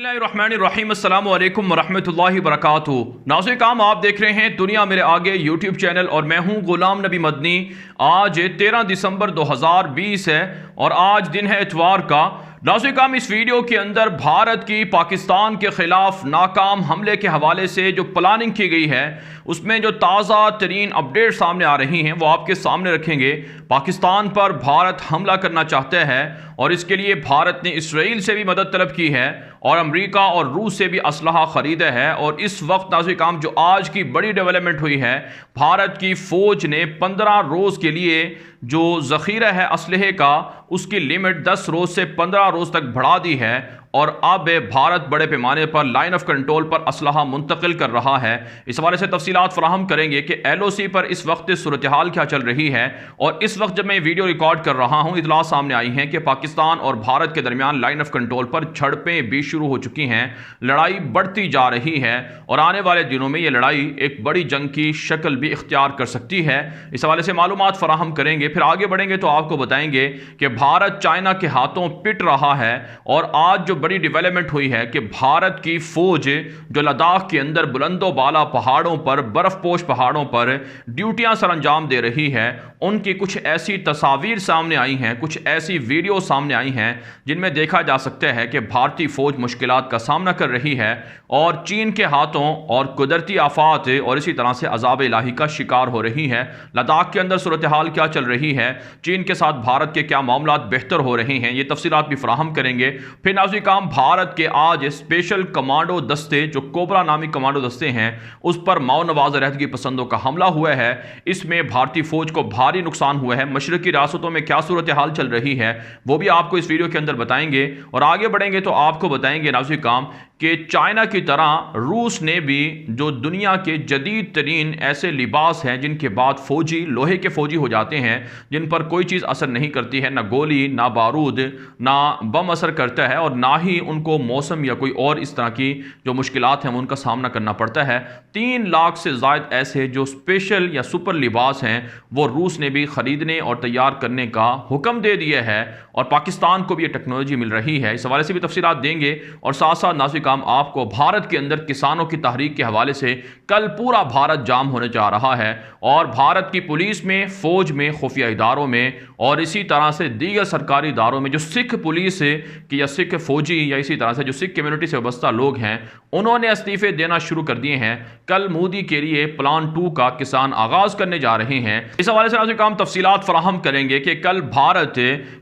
बिस्मिल्लाहिर्रहमानिर्रहीम अस्सलाम वालेकुम वरहमतुल्लाहि वबरकातुहू। नाज़रीन काम आप देख रहे हैं दुनिया मेरे आगे यूट्यूब चैनल और मैं हूं गुलाम नबी मदनी। आज 13 दिसंबर 2020 है और आज दिन है इतवार का। नाज़रीन काम इस वीडियो के अंदर भारत की पाकिस्तान के ख़िलाफ़ नाकाम हमले के हवाले से जो प्लानिंग की गई है उसमें जो ताज़ा तरीन अपडेट सामने आ रही हैं वो आपके सामने रखेंगे। पाकिस्तान पर भारत हमला करना चाहता है और इसके लिए भारत ने इसराइल से भी मदद तलब की है और अमेरिका और रूस से भी असलहा ख़रीदा है। और इस वक्त नाज़रीन काम जो आज की बड़ी डेवलपमेंट हुई है, भारत की फ़ौज ने 15 रोज़ के लिए जो ज़ख़ीरा है असलहे का उसकी लिमिट 10 रोज़ से 15 रोज़ तक बढ़ा दी है और अब भारत बड़े पैमाने पर लाइन ऑफ कंट्रोल पर असलहा मुंतकिल कर रहा है। इस हवाले से तफसीलात फराहम करेंगे कि LOC पर इस वक्त सूरत हाल क्या चल रही है। और इस वक्त जब मैं वीडियो रिकॉर्ड कर रहा हूँ इतला सामने आई हैं कि पाकिस्तान और भारत के दरमियान लाइन ऑफ कंट्रोल पर झड़पें भी शुरू हो चुकी हैं, लड़ाई बढ़ती जा रही है और आने वाले दिनों में यह लड़ाई एक बड़ी जंग की शक्ल भी इख्तियार कर सकती है। इस हवाले से मालूमात फराहम करेंगे। फिर आगे बढ़ेंगे तो आपको बताएंगे कि भारत चाइना के हाथों पिट रहा है और आज जो बड़ी डेवलपमेंट हुई है कि भारत की फौज जो लद्दाख के अंदर बुलंदो बाला पहाड़ों पर बर्फपोश पहाड़ों पर ड्यूटियां सर अंजाम दे रही है, उनकी कुछ ऐसी तस्वीर सामने आई हैं, कुछ ऐसी वीडियो सामने आई हैं जिनमें देखा जा सकता है कि भारतीय फौज मुश्किलात का सामना कर रही है और चीन के हाथों और कुदरती आफात और इसी तरह से अजाब इलाही का शिकार हो रही है। लद्दाख के अंदर सूरत हाल क्या चल रही है, चीन के साथ भारत के क्या मामलात बेहतर हो रहे हैं, ये तफसीलात भी फराहम करेंगे। फिर नाज़रीन काम भारत के आज स्पेशल कमांडो दस्ते जो कोबरा नामी कमांडो दस्ते हैं उस पर माओ नवाज रहदगी पसंदों का हमला हुआ है। इसमें भारतीय फौज को भारी नुकसान हुआ है। मशरकी रियासतों में क्या सूरत हाल चल रही है वो भी आपको इस वीडियो के अंदर बताएंगे। और आगे बढ़ेंगे तो आपको बताएंगे नाज़रीन काम कि चाइना की तरह रूस ने भी जो दुनिया के जदीद तरीन ऐसे लिबास हैं जिनके बाद फौजी लोहे के फौजी हो जाते हैं, जिन पर कोई चीज़ असर नहीं करती है, ना गोली ना बारूद ना बम असर करता है और ना ही उनको मौसम या कोई और इस तरह की जो मुश्किलात हैं उनका सामना करना पड़ता है। 3 लाख से ज़ायद ऐसे जो स्पेशल या सुपर लिबास हैं वो रूस ने भी ख़रीदने और तैयार करने का हुक्म दे दिया है और पाकिस्तान को भी ये टेक्नोलॉजी मिल रही है। इस हवाले से भी तफसीलात देंगे और साथ साथ नाज़रीन काम आपको भारत के अंदर किसानों की तहरीक के हवाले से कल पूरा भारत जाम होने जा रहा है और भारत की पुलिस में, फौज में, खुफिया इदारों में और इसी तरह से दीगर सरकारी इदारों में जो सिख पुलिस की या सिख फौजी या इसी तरह से जो सिख कम्युनिटी से वाबस्ता लोग हैं उन्होंने इस्तीफे देना शुरू कर दिए हैं। कल मोदी के लिए प्लान 2 का किसान आगाज करने जा रहे हैं। इस हवाले से नाज़रीन काम तफसीलात फराहम करेंगे कि कल भारत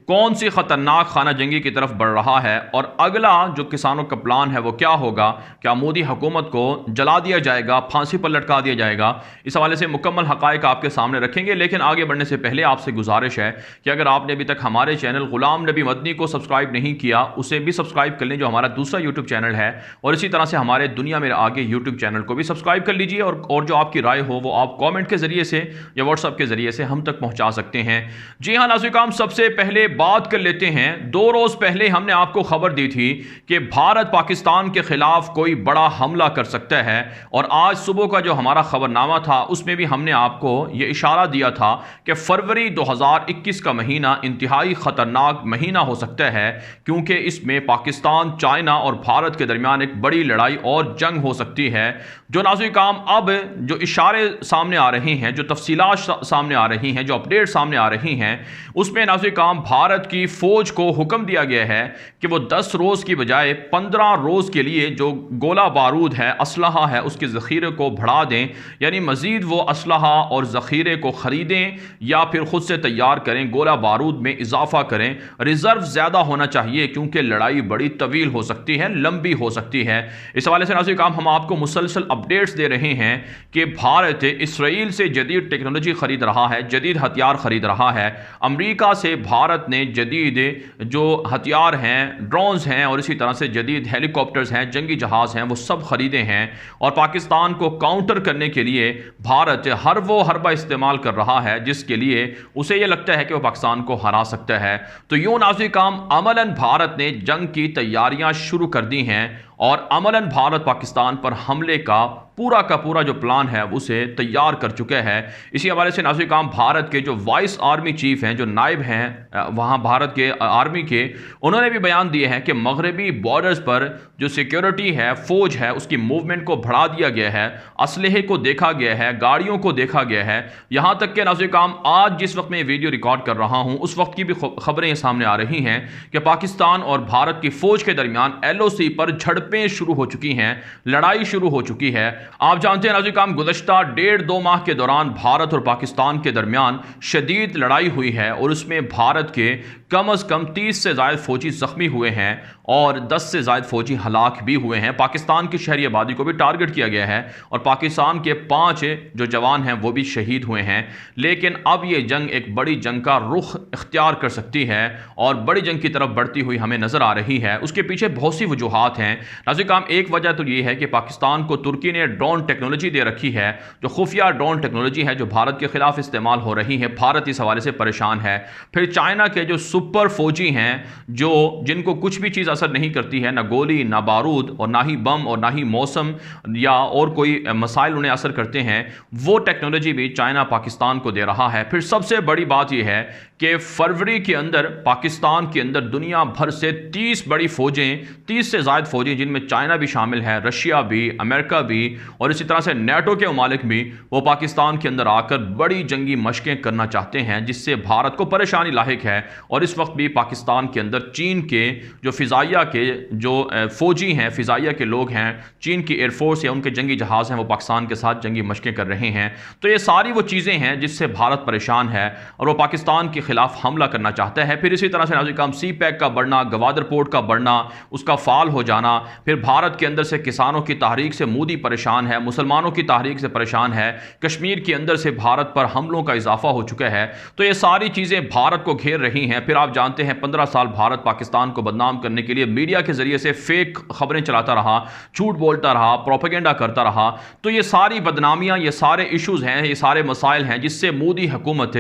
कौन सी खतरनाक खाना जंगी की तरफ बढ़ रहा है और अगला जो किसानों का प्लान है वो क्या होगा। क्या मोदी हुकूमत को जला दिया जाएगा, फांसी पर लटका दिया जाएगा? इस हवाले से मुकम्मल हकायक आपके सामने रखेंगे। लेकिन आगे बढ़ने से पहले आपसे गुजारिश है कि अगर आपने अभी तक हमारे चैनल गुलाम नबी मदनी को सब्सक्राइब नहीं किया उसे भी सब्सक्राइब कर लें जो हमारा दूसरा यूट्यूब चैनल है, और इसी तरह से हमारे दुनिया मेरे आगे यूट्यूब चैनल को भी सब्सक्राइब कर लीजिए और जो आपकी राय हो वो आप कॉमेंट के जरिए से या व्हाट्सएप के जरिए से हम तक पहुंचा सकते हैं। जी हाँ नाज़रीन काम सबसे पहले बात कर लेते हैं। 2 रोज पहले हमने आपको खबर दी थी कि भारत पाकिस्तान के खिलाफ कोई बड़ा हमला कर सकता है और आज सुबह का जो हमारा खबरनामा था उसमें भी हमने आपको यह इशारा दिया था कि फरवरी 2021 का महीना इंतहाई खतरनाक महीना हो सकता है क्योंकि इसमें पाकिस्तान, चाइना और भारत के दरमियान एक बड़ी लड़ाई और जंग हो सकती है। जो नाज़रीन काम अब जो इशारे सामने आ रहे हैं, जो तफसीलात सामने आ रही हैं, जो अपडेट सामने आ रही हैं उसमें नाज़रीन काम भारत की फौज को हुक्म दिया गया है कि वो 10 रोज़ की बजाय 15 रोज़ के लिए जो गोला बारूद है, असलहा है, उसके ज़ख़ीरे को बढ़ा दें, यानी मज़ीद वो असलहा और ज़ख़ीरे को ख़रीदें या फिर ख़ुद से तैयार करें, गोला बारूद में इजाफा करें। रिज़र्व ज़्यादा होना चाहिए क्योंकि लड़ाई बड़ी तवील हो सकती है, लंबी हो सकती है। इस हवाले से नाज़रीन काम हम आपको मुसलसल अपडेट्स दे रहे हैं कि भारत इसराइल से जदीद टेक्नोलॉजी ख़रीद रहा है, जदीद हथियार ख़रीद रहा है। अमेरिका से भारत ने जदीद जो हथियार हैं, ड्रोन्स हैं और इसी तरह से जदीद हेलीकॉप्टर्स हैं, जंगी जहाज़ हैं, वो सब ख़रीदे हैं और पाकिस्तान को काउंटर करने के लिए भारत हर वो हरबा इस्तेमाल कर रहा है जिसके लिए उसे ये लगता है कि वो पाकिस्तान को हरा सकता है। तो यूँ नाज़रीन काम अमलन भारत ने जंग की तैयारियां शुरू कर दी हैं اور अमलन भारत पाकिस्तान पर हमले का पूरा जो प्लान है उसे तैयार कर चुके हैं। इसी हवाले से नाज़रीन काम भारत के जो वाइस आर्मी चीफ हैं, जो नायब हैं वहाँ भारत के आर्मी के, उन्होंने भी बयान दिए हैं कि मगरबी बॉर्डर्स पर जो सिक्योरिटी है, फौज है, उसकी मूवमेंट को बढ़ा दिया गया है, असलहे को देखा गया है, गाड़ियों को देखा गया है। यहाँ तक कि नाज़रीन काम आज जिस वक्त मैं वीडियो रिकॉर्ड कर रहा हूँ उस वक्त की भी खबरें सामने आ रही हैं कि पाकिस्तान और भारत की फौज के दरमियान LOC पर झड़पें शुरू हो चुकी हैं, लड़ाई शुरू हो चुकी है। आप जानते हैं नाज़रीन काम गुज़श्ता 1.5-2 माह के दौरान भारत और पाकिस्तान के दरमियान शदीद लड़ाई हुई है और उसमें भारत के कम अज़ कम 30 से ज़ायद फौजी ज़ख्मी हुए हैं और 10 से ज़ायद फौजी हलाक भी हुए हैं। पाकिस्तान की शहरी आबादी को भी टारगेट किया गया है और पाकिस्तान के 5 जो जवान हैं वो भी शहीद हुए हैं। लेकिन अब ये जंग एक बड़ी जंग का रुख इख्तियार कर सकती है और बड़ी जंग की तरफ बढ़ती हुई हमें नज़र आ रही है। उसके पीछे बहुत सी वजूहात हैं नाज़रीन काम। एक वजह तो ये है कि पाकिस्तान को तुर्की ने ड्रोन टेक्नोलॉजी दे रखी है, जो खुफिया ड्रोन टेक्नोलॉजी है जो भारत के खिलाफ इस्तेमाल हो रही है। भारत इस हवाले से परेशान है। फिर चाइना के जो सुपर फौजी हैं जिनको कुछ भी चीज़ असर नहीं करती है, ना गोली, ना बारूद और ना ही बम और ना ही मौसम या और कोई मसाइल उन्हें असर करते हैं, वो टेक्नोलॉजी भी चाइना पाकिस्तान को दे रहा है। फिर सबसे बड़ी बात यह है कि फरवरी के अंदर पाकिस्तान के अंदर दुनिया भर से 30 बड़ी फौजें, 30 से ज़ायद फौजें जिनमें चाइना भी शामिल है, रशिया भी, अमेरिका भी और इसी तरह से नेटो के ममालिक भी, वो पाकिस्तान के अंदर आकर बड़ी जंगी मशकें करना चाहते हैं, जिससे भारत को परेशानी लाहिक है। और इस वक्त भी पाकिस्तान के अंदर चीन के जो फ़िज़ाइया के जो फ़ौजी हैं, फ़िज़ाइया के लोग हैं, चीन की एयरफोर्स या उनके जंगी जहाज़ हैं, वो पाकिस्तान के साथ जंगी मशकें कर रहे हैं। तो ये सारी वो चीज़ें हैं जिससे भारत परेशान है और वो पाकिस्तान के खिलाफ हमला करना चाहता है। फिर इसी तरह से नाज़रीन काम CPEC का बढ़ना, गवादर पोर्ट का बढ़ना, उसका फाल हो जाना, फिर भारत के अंदर से किसानों की तहरीक से मोदी परेशान है, मुसलमानों की तहरीक से परेशान है, कश्मीर के अंदर से भारत पर हमलों का इजाफा हो चुका है। तो ये सारी चीज़ें भारत को घेर रही हैं। फिर आप जानते हैं 15 साल भारत पाकिस्तान को बदनाम करने के लिए मीडिया के जरिए से फेक खबरें चलाता रहा, झूठ बोलता रहा, प्रोपेगेंडा करता रहा। तो ये सारी बदनामियां, ये सारे इश्यूज़ हैं, ये सारे मसाइल हैं जिससे मोदी हुकूमत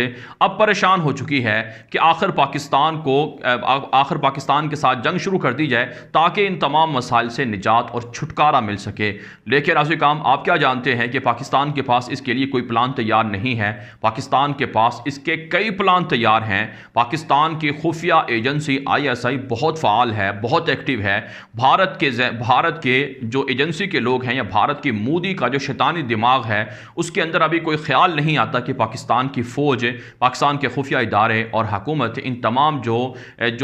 अब परेशान हो चुकी है कि आखिर पाकिस्तान के साथ जंग शुरू कर दी जाए ताकि इन तमाम मसाइल से निजात और छुटकारा मिल सके। लेकिन नाज़रीन काम आप क्या जानते हैं कि पाकिस्तान के पास इसके लिए कोई प्लान तैयार नहीं है। पाकिस्तान के पास इसके कई प्लान तैयार हैं। पाकिस्तान की खुफिया एजेंसी ISI बहुत फ़ाल है, बहुत एक्टिव है। भारत के जो एजेंसी के लोग हैं या भारत की मोदी का जो शैतानी दिमाग है उसके अंदर अभी कोई ख्याल नहीं आता कि पाकिस्तान की फ़ौज, पाकिस्तान के खुफिया इदारे और हुकूमत इन तमाम जो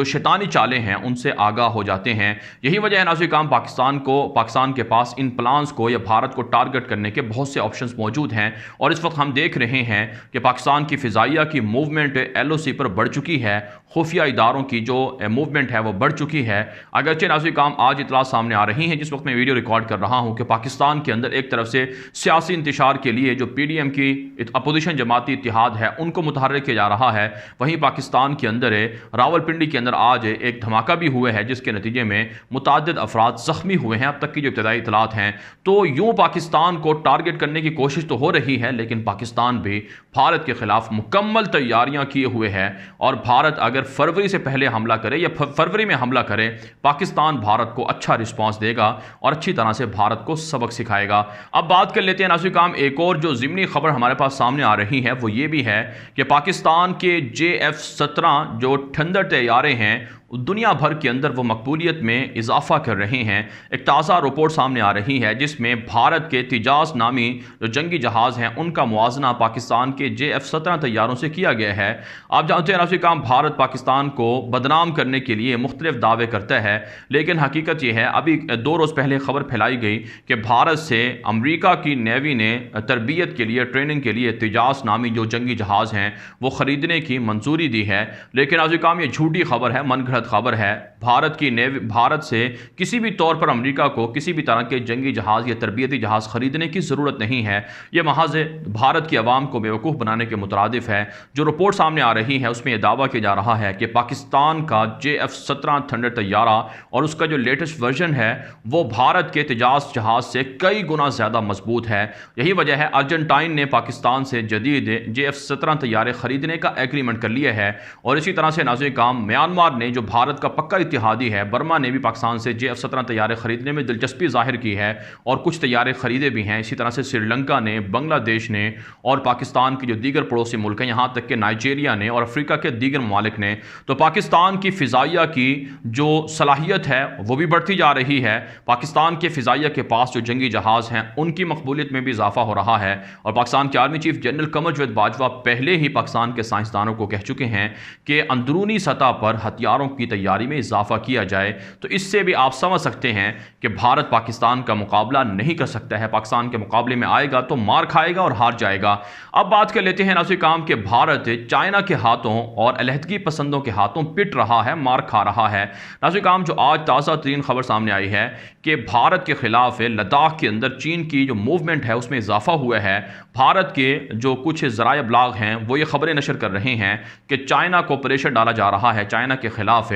शैतानी चालें हैं उनसे आगाह हो जाते हैं। यही वजह है नाज़रीन काम पाकिस्तान के पास इन प्लान्स को या भारत को टारगेट करने के बहुत से ऑप्शंस मौजूद हैं। और इस वक्त हम देख रहे हैं कि पाकिस्तान की फ़िज़ाइया की मूवमेंट LOC पर बढ़ चुकी है, खुफिया इदारों की जो मूवमेंट है वो बढ़ चुकी है। अगरचे नाज़रीन काम आज इतला सामने आ रही हैं जिस वक्त मैं वीडियो रिकॉर्ड कर रहा हूं कि पाकिस्तान के अंदर एक तरफ से सियासी इंतशार के लिए जो PDM की अपोजिशन जमाती इत्तेहाद है उनको मुतहर्रिक किया जा रहा है, वहीं पाकिस्तान के अंदर रावलपिंडी के अंदर आज एक धमाका भी हुआ है जिसके नतीजे में मुतअद्दिद अफराद ज़ख्मी हुए हैं, अब तक की जो इब्तदाई इतलात हैं। तो यूँ पाकिस्तान को टारगेट करने की कोशिश तो हो रही है लेकिन पाकिस्तान भी भारत के खिलाफ मुकम्मल तैयारियां किए हुए है और भारत अगर फरवरी से पहले हमला करे या फरवरी में हमला करे, पाकिस्तान भारत को अच्छा रिस्पांस देगा और अच्छी तरह से भारत को सबक सिखाएगा। अब बात कर लेते हैं नाज़रीन काम एक और जो ज़िमनी खबर हमारे पास सामने आ रही है वो ये भी है कि पाकिस्तान के JF-17 जो ठंडर तैयारे हैं दुनिया भर के अंदर वो मकबूलियत में इजाफा कर रहे हैं। एक ताज़ा रिपोर्ट सामने आ रही है जिसमें भारत के तेजास नामी जो जंगी जहाज़ हैं उनका मुआजना पाकिस्तान के JF-17 तैयारों से किया गया है। आप जानते हैं नाज़रीन काम भारत पाकिस्तान को बदनाम करने के लिए मुख्तलिफ दावे करता है, लेकिन हकीकत यह है अभी 2 रोज़ पहले खबर फैलाई गई कि भारत से अमरीका की नेवी ने तरबियत के लिए, ट्रेनिंग के लिए तेजास नामी जो जंगी जहाज़ हैं वो ख़रीदने की मंजूरी दी है। लेकिन नाज़रीन काम ये झूठी खबर है, मन खबर है। भारत से किसी भी तौर पर अमेरिका को किसी भी तरह के जंगी जहाज़ या तरबियती जहाज़ खरीदने की ज़रूरत नहीं है। यह महज भारत की आवाम को बेवकूफ़ बनाने के मुतरादिफ है। जो रिपोर्ट सामने आ रही है उसमें यह दावा किया जा रहा है कि पाकिस्तान का JF-17 थंडर तैयार طیارہ اور اس کا جو لیٹسٹ ورژن ہے وہ بھارت کے تیجاس جہاز سے کئی گنا زیادہ مضبوط ہے۔ یہی وجہ ہے ارجنٹائن نے پاکستان سے جدید JF-17 طیارے خریدنے کا ایگریمنٹ کر لیا ہے، اور اسی طرح سے ناظرین کرام میانمار نے جو بھارت کا پکا اتحادی ہے، برما نے بھی پاکستان سے JF-17 طیارے خریدنے میں دلچسپی ظاہر کی ہے اور کچھ طیارے خریدے بھی ہیں۔ اسی طرح سے سری لنکا نے، بنگلہ دیش نے اور پاکستان کے جو دیگر پڑوسی ملک ہیں، یہاں تک کہ نائجیریا نے اور افریقہ کے دیگر ممالک نے، تو پاکستان کی فضائیہ کی جو صلاحیت ہے وہ بھی بڑھتی جا رہی ہے۔ پاکستان کے فضائیہ کے پاس جو جنگی جہاز ہیں ان کی مقبولیت میں بھی اضافہ ہو رہا ہے، اور پاکستان کے army chief general Qamar Javed Bajwa پہلے ہی پاکستان کے سائنسدانوں کو کہہ چکے ہیں کہ اندرونی سطح پر ہتھیاروں کی تیاری میں اضافہ کیا جائے۔ تو اس سے بھی آپ سمجھ سکتے ہیں کہ بھارت پاکستان کا مقابلہ نہیں کر سکتا ہے، پاکستان کے مقابلے میں آئے گا تو مار کھائے گا اور ہار جائے گا۔ اب بات کر لیتے ہیں ناظرین کرام کہ بھارت چائنا کے ہاتھوں اور علیحدگی پسندوں کے ہاتھوں پٹ رہا ہے، مار کھا رہا ہے۔ ناظرین کرام جو آج تازہ ترین خبر سامنے آئی ہے کہ بھارت کے خلاف لداخ کے اندر چین کی جو موومنٹ ہے اس میں اضافہ ہوا ہے۔ بھارت کے جو کچھ ذرائع ابلاغ ہیں وہ یہ خبریں نشر کر رہے ہیں کہ چائنا کو پریشر ڈالا جا رہا ہے، چائنا کے خلاف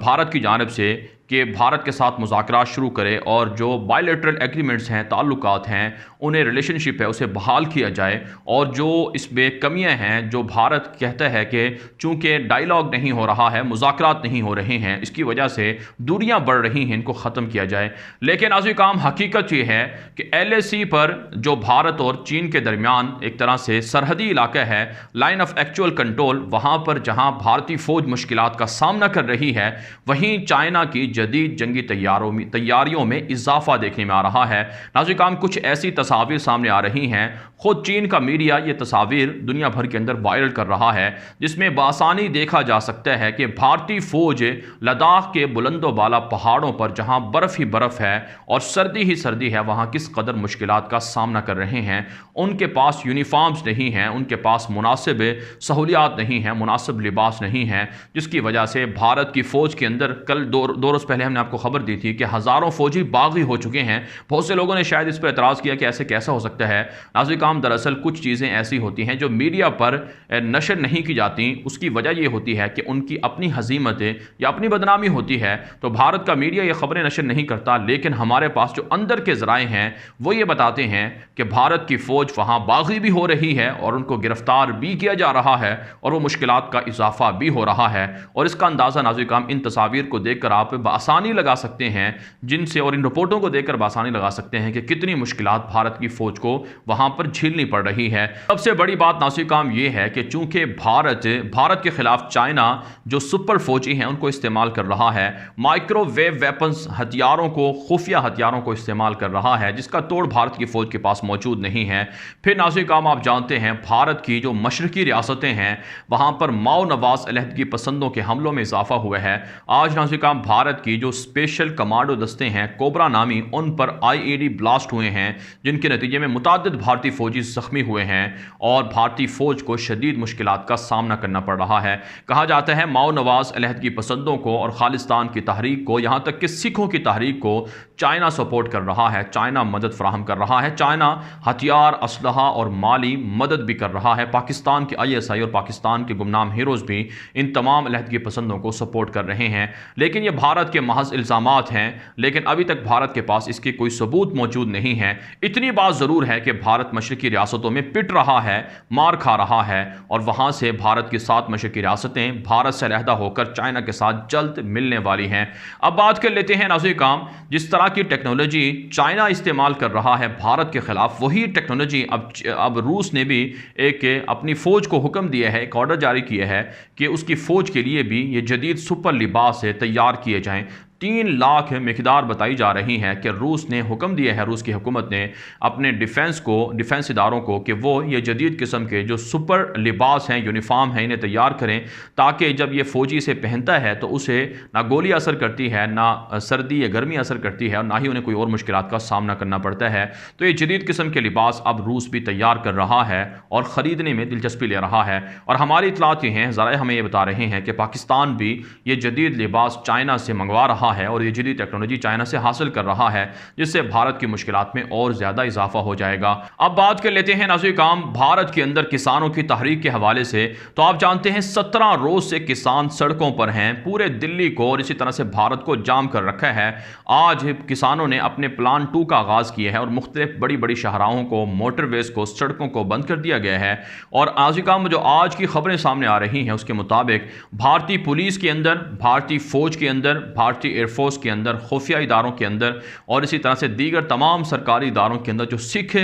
بھارت کی جانب سے کہ بھارت کے ساتھ مذاکرات شروع کرے اور جو بائی لیٹرل ایگریمنٹس ہیں، تعلقات ہیں، انہیں ریلیشن شپ ہے اسے بحال کیا جائے، اور جو اس میں کمیاں ہیں جو بھارت کہتا ہے کہ چونکہ ڈائیلاگ نہیں ہو رہا ہے، مذاکرات نہیں ہو رہے ہیں، اس کی وجہ سے دوریاں بڑھ رہی ہیں، ان کو ختم کیا جائے۔ لیکن ناظرین کرام حقیقت یہ ہے کہ LAC پر جو بھارت اور چین کے درمیان ایک طرح سے سرحدی علاقہ ہے، لائن آف ایکچوئل کنٹرول، وہاں پر جہاں بھارتی فوج مشکلات کا سامنا کر رہی ہے، وہیں چائنا کی جدید جنگی تیاریوں میں اضافہ دیکھنے میں آ رہا ہے۔ ناظرین کرام کچھ ایسی تصاویر سامنے آ رہی ہیں، خود چین کا میڈیا یہ تصاویر دنیا بھر کے اندر وائرل کر رہا ہے، جس میں بآسانی دیکھا جا سکتا ہے کہ بھارتی فوج لداخ کے بلند و بالا پہاڑوں پر جہاں برف ہی برف ہے اور سردی ہی سردی ہے، وہاں کس قدر مشکلات کا سامنا کر رہے ہیں۔ ان کے پاس یونیفارمز نہیں ہیں، ان کے پاس مناسب سہولیات نہیں ہیں، مناسب لباس نہیں ہیں، جس کی وجہ سے بھارت کی فوج کے اندر کل دو روز پہلے ہم نے آپ کو خبر دی تھی کہ ہزاروں فوجی باغی ہو چکے ہیں۔ بہت سے لوگوں نے شاید اس پر اعتراض کیا کہ ایسے کیسا ہو سکتا ہے۔ ناظرین کرام دراصل کچھ چیزیں ایسی ہوتی ہیں جو میڈیا پر نشر نہیں کی جاتی، اس کی وجہ یہ ہوتی ہے کہ ان کی اپنی ہزیمت یا اپنی بدنامی ہوتی ہے، تو بھارت کا میڈیا یہ خبریں نشر نہیں کرتا، لیکن ہمارے پاس جو اندر کے ذرائع ہیں وہ یہ بتاتے ہیں کہ بھارت کی فوج وہاں باغی بھی ہو رہی ہے اور ان کو گرفتار بھی کیا جا رہا ہے، اور وہ مشکلات کا اضافہ بھی ہو رہا ہے۔ اور اس کا اندازہ ناظرین کرام ان تصاویر کو دیکھ کر آپ بآسانی لگا سکتے ہیں، جن سے اور ان رپورٹوں کو دیکھ کر بآسانی لگا سکتے ہیں کہ کتنی مشکلات بھارت کی فوج کو وہاں پر جھیلنی پڑ رہی ہے۔ سب سے بڑی بات ناظرین کرام یہ ہے کہ چونکہ بھارت کے خلاف چائنا جو سپر فوجی ہیں ان کو استعمال کر رہا ہے، مائکرو ویو ویپنز ہتھیاروں کو، خفیہ ہتھیاروں کو استعمال کر رہا ہے، جس کا توڑ بھارت کی فوج کے پاس موجود نہیں ہے۔ پھر ناظرین کرام آپ جانتے ہیں بھارت کی جو مشرقی ریاستیں ہیں وہاں پر ماؤ نواز علیحدگی پسندوں کے حملوں میں اضافہ ہوا ہے۔ آج ناظرین کرام بھارت کی جو اسپیشل کمانڈو دستے ہیں کوبرا نامی، ان پر IED بلاسٹ ہوئے ہیں، جن کے نتیجے میں متعدد بھارتی فوجی زخمی ہوئے ہیں اور بھارتی فوج کو شدید مشکلات کا سامنا کرنا پڑ رہا ہے۔ کہا جاتا ہے ماؤ نواز علیحدگی پسندوں کو اور خالصتان کی تحریک کو، یہاں تک کہ سکھوں کی تحریک کو چائنا سپورٹ کر رہا ہے، چائنا مدد فراہم کر رہا ہے، چائنا ہتھیار، اسلحہ اور مالی مدد بھی کر رہا ہے۔ پاکستان کے ISI اور پاکستان کے گمنام ہیروز بھی ان تمام علیحدگی پسندوں کو سپورٹ کر رہے ہیں، لیکن یہ بھارت کے محض الزامات ہیں، لیکن ابھی تک بھارت کے پاس اس کے کوئی ثبوت موجود نہیں ہے۔ اتنی بات ضرور ہے کہ بھارت مشرقی ریاستوں میں پٹ رہا ہے، مار کھا رہا ہے، اور وہاں سے بھارت کی 7 مشرقی ریاستیں بھارت سے علیحدہ ہو کر چائنا کے ساتھ جلد ملنے والی ہیں۔ اب بات کر لیتے ہیں ناظرین کرام، جس طرح کی ٹیکنالوجی چائنا استعمال کر رہا ہے بھارت کے خلاف، وہی ٹیکنالوجی اب روس نے بھی ایک اپنی فوج کو حکم دیا ہے، ایک آرڈر جاری کیا ہے کہ اس کی فوج کے لیے بھی یہ جدید سپر لباس تیار کیے جائیں۔ 3 لاکھ مقدار بتائی جا رہی ہے کہ روس نے حکم دیا ہے، روس کی حکومت نے اپنے ڈیفنس اداروں کو کہ وہ یہ جدید قسم کے جو سپر لباس ہیں، یونیفارم ہیں، انہیں تیار کریں، تاکہ جب یہ فوجی اسے پہنتا ہے تو اسے نہ گولی اثر کرتی ہے، نہ سردی یا گرمی اثر کرتی ہے، اور نہ ہی انہیں کوئی اور مشکلات کا سامنا کرنا پڑتا ہے۔ تو یہ جدید قسم کے لباس اب روس بھی تیار کر رہا ہے اور خریدنے میں دلچسپی لے رہا ہے، اور ہماری اطلاعات یہ ہیں، ذرائع ہمیں یہ بتا رہے ہیں کہ پاکستان بھی یہ جدید لباس چائنا سے منگوا رہا رہا ہے اور یہ جدید ٹیکنالوجی چائنا سے حاصل کر رہا ہے، جس سے بھارت کی مشکلات میں اور زیادہ اضافہ ہو جائے گا۔ اب بات کر لیتے ہیں ناظرین کرام بھارت کے اندر کسانوں کی تحریک کے حوالے سے۔ تو آپ جانتے ہیں 17 روز سے کسان سڑکوں پر ہیں، پورے دلی کو اور اسی طرح سے بھارت کو جام کر رکھا ہے۔ آج کسانوں نے اپنے پلان 2 کا آغاز کیا ہے اور مختلف بڑی بڑی شاہراہوں کو، موٹر ویز کو، سڑکوں کو بند کر دیا گیا ہے۔ اور ناظرین کرام جو آج کی خبریں سامنے آ رہی ہیں اس کے مطابق بھارتی پولیس کے اندر، بھارتی فوج کے اندر، بھارتی ایئر فورس کے اندر، خفیہ اداروں کے اندر اور اسی طرح سے دیگر تمام سرکاری اداروں کے اندر جو سکھ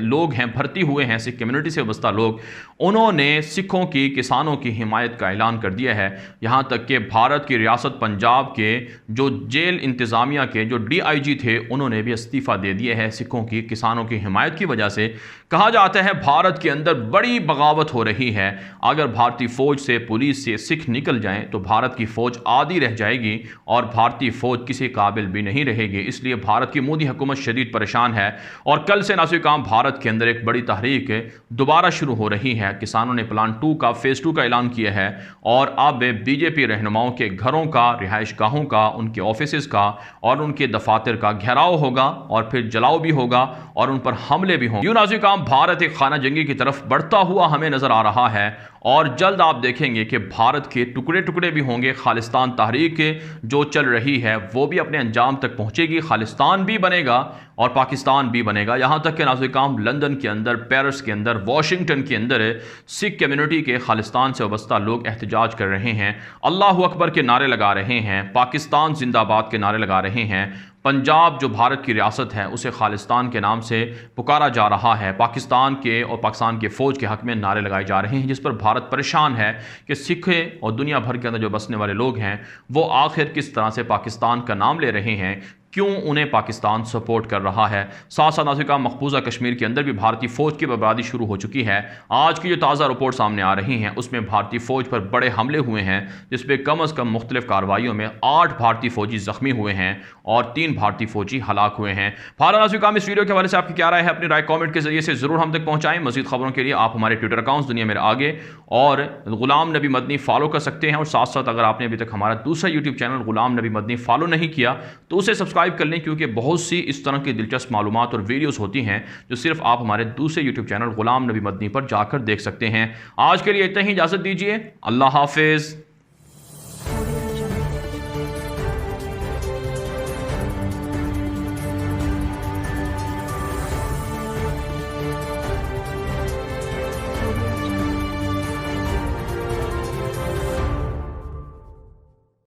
لوگ ہیں، بھرتی ہوئے ہیں، سکھ کمیونٹی سے وابستہ لوگ، انہوں نے سکھوں کی، کسانوں کی حمایت کا اعلان کر دیا ہے۔ یہاں تک کہ بھارت کی ریاست پنجاب کے جو جیل انتظامیہ کے جو DIG تھے انہوں نے بھی استعفیٰ دے دیا ہے سکھوں کی، کسانوں کی حمایت کی وجہ سے۔ کہا جاتا ہے بھارت کے اندر بڑی بغاوت ہو رہی ہے، اگر بھارتی فوج سے، پولیس سے سکھ نکل جائیں تو بھارت کی فوج آدھی رہ جائے گی اور بھارتی فوج کسی قابل بھی نہیں رہے گی۔ اس لیے بھارت کی مودی حکومت شدید پریشان ہے اور کل سے ناظرین کرام بھارت کے اندر ایک بڑی تحریک دوبارہ شروع ہو رہی ہے۔ کسانوں نے پلان 2 کا، فیز 2 کا اعلان کیا ہے اور اب BJP رہنماؤں کے گھروں کا، رہائش گاہوں کا، ان کے آفیسز کا اور ان کے دفاتر کا گھیراؤ ہوگا اور پھر جلاؤ بھی ہوگا اور ان پر حملے بھی ہوں گے۔ یوں ناظرین کرام بھارت ایک خانہ جنگی کی طرف بڑھتا ہوا ہمیں نظر آ رہا ہے اور جلد آپ دیکھیں گے کہ بھارت کے ٹکڑے ٹکڑے بھی ہوں گے۔ خالستان تحریک جو چل رہی ہے وہ بھی اپنے انجام تک پہنچے گی، خالستان بھی بنے گا اور پاکستان بھی بنے گا۔ یہاں تک کہ ناظرین کرام لندن کے اندر، پیرس کے اندر، واشنگٹن کے اندر سکھ کمیونٹی کے خالستان سے وابستہ لوگ احتجاج کر رہے ہیں، اللہ اکبر کے نعرے لگا رہے ہیں، پاکستان زندہ باد کے نعرے لگا رہے ہیں۔ پنجاب جو بھارت کی ریاست ہے اسے خالستان کے نام سے پکارا جا رہا ہے، پاکستان کے اور پاکستان کے فوج کے حق میں نعرے لگائے جا رہے ہیں، جس پر بھارت پریشان ہے کہ سکھ اور دنیا بھر کے اندر جو بسنے والے لوگ ہیں وہ آخر کس طرح سے پاکستان کا نام لے رہے ہیں، کیوں انہیں پاکستان سپورٹ کر رہا ہے۔ ساتھ ساتھ ناظرین کرام مقبوضہ کشمیر کے اندر بھی بھارتی فوج کی بربادی شروع ہو چکی ہے۔ آج کی جو تازہ رپورٹ سامنے آ رہی ہیں اس میں بھارتی فوج پر بڑے حملے ہوئے ہیں، جس پہ کم از کم مختلف کارروائیوں میں 8 بھارتی فوجی زخمی ہوئے ہیں اور 3 بھارتی فوجی ہلاک ہوئے ہیں۔ ناظرین کرام اس ویڈیو کے حوالے سے آپ کی کیا رائے ہے؟ اپنی رائے کامنٹ کے ذریعے سے ضرور ہم تک پہنچائیں۔ مزید خبروں کے لیے آپ ہمارے ٹویٹر اکاؤنٹس دنیا میرے آگے اور غلام نبی مدنی فالو کر سکتے ہیں، اور ساتھ ساتھ اگر آپ نے ابھی تک ہمارا دوسرا یوٹیوب چینل غلام نبی مدنی فالو نہیں کیا تو اسے سبسکرائب کر لیں، کیونکہ بہت سی اس طرح کی دلچسپ معلومات اور ویڈیوز ہوتی ہیں جو صرف آپ ہمارے دوسرے یوٹیوب چینل غلام نبی مدنی پر جا کر دیکھ سکتے ہیں۔ آج کے لیے اتنا ہی، اجازت دیجیے، اللہ حافظ۔